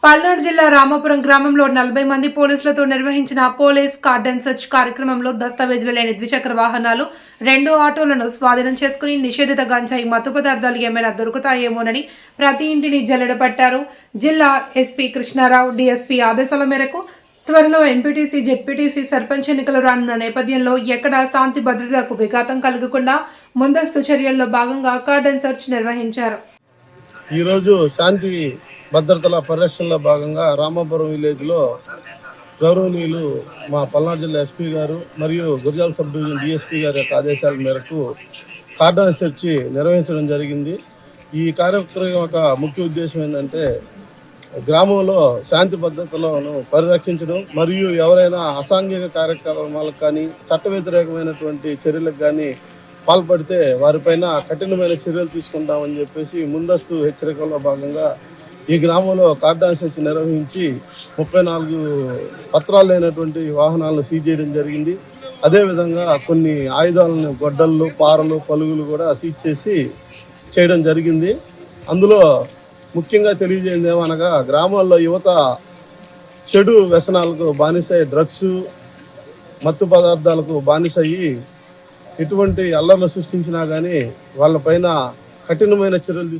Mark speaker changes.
Speaker 1: పల్నాడు జిల్లా రామాపురం గ్రామంలో 40 మంది పోలీసులతో నిర్వహించిన పోలీస్ కార్డన్ సెర్చ్ కార్యక్రమంలో దస్తావేజులు లేని ద్విచక్ర వాహనాలు 2 ఆటోలను స్వాధీనం చేసుకుని నిషేధిత గంజాయి మత్తు పదార్థాలు ఏమైనా దొరుకుతాయేమోనని ప్రతి ఇంటిని జల్లెడపట్టారు. జిల్లా ఎస్పీ కృష్ణారావు డీఎస్పీ ఆదేశాల మేరకు త్వరలో ఎంపీటీసీ, జెడ్పీటీసీ, సర్పంచ్ ఎన్నికలు రానున్న నేపథ్యంలో ఎక్కడా శాంతి భద్రతలకు విఘాతం కలగకుండా ముందస్తు చర్యల్లో భాగంగా కార్డన్ సెర్చ్ నిర్వహించారు.
Speaker 2: ఈరోజు శాంతి భద్రతల పరిరక్షణలో భాగంగా రామాపురం విలేజ్లో గౌరవనీయులు మా పల్నాడు జిల్లా ఎస్పీ గారు మరియు గురజాల సబ్ డివిజన్ డిఎస్పీ గారి యొక్క ఆదేశాల మేరకు కార్డన్ సెర్చ్ నిర్వహించడం జరిగింది. ఈ కార్యక్రమం యొక్క ముఖ్య ఉద్దేశం ఏంటంటే గ్రామంలో శాంతి భద్రతలను పరిరక్షించడం మరియు ఎవరైనా అసాంఘిక కార్యక్రమాలకు కానీ చట్ట వ్యతిరేకమైనటువంటి చర్యలకు కానీ పాల్పడితే వారిపైన కఠినమైన చర్యలు తీసుకుంటామని చెప్పేసి ముందస్తు హెచ్చరికల్లో భాగంగా ఈ గ్రామంలో కార్డన్ సెర్చ్ నిర్వహించి 34 పత్రాలు లేనటువంటి వాహనాలను సీజ్ చేయడం జరిగింది. అదేవిధంగా కొన్ని ఆయుధాలను, గొడ్డళ్ళు, పారలు, పలుగులు కూడా సీజ్ చేయడం జరిగింది. అందులో ముఖ్యంగా తెలియజేయండి ఏమనగా గ్రామాల్లో యువత చెడు వ్యసనాలకు బానిసై డ్రగ్స్, మత్తు పదార్థాలకు బానిసయ్యి ఎటువంటి అల్లర్లు సృష్టించినా కానీ వాళ్ళపైన కఠినమైన చర్యలు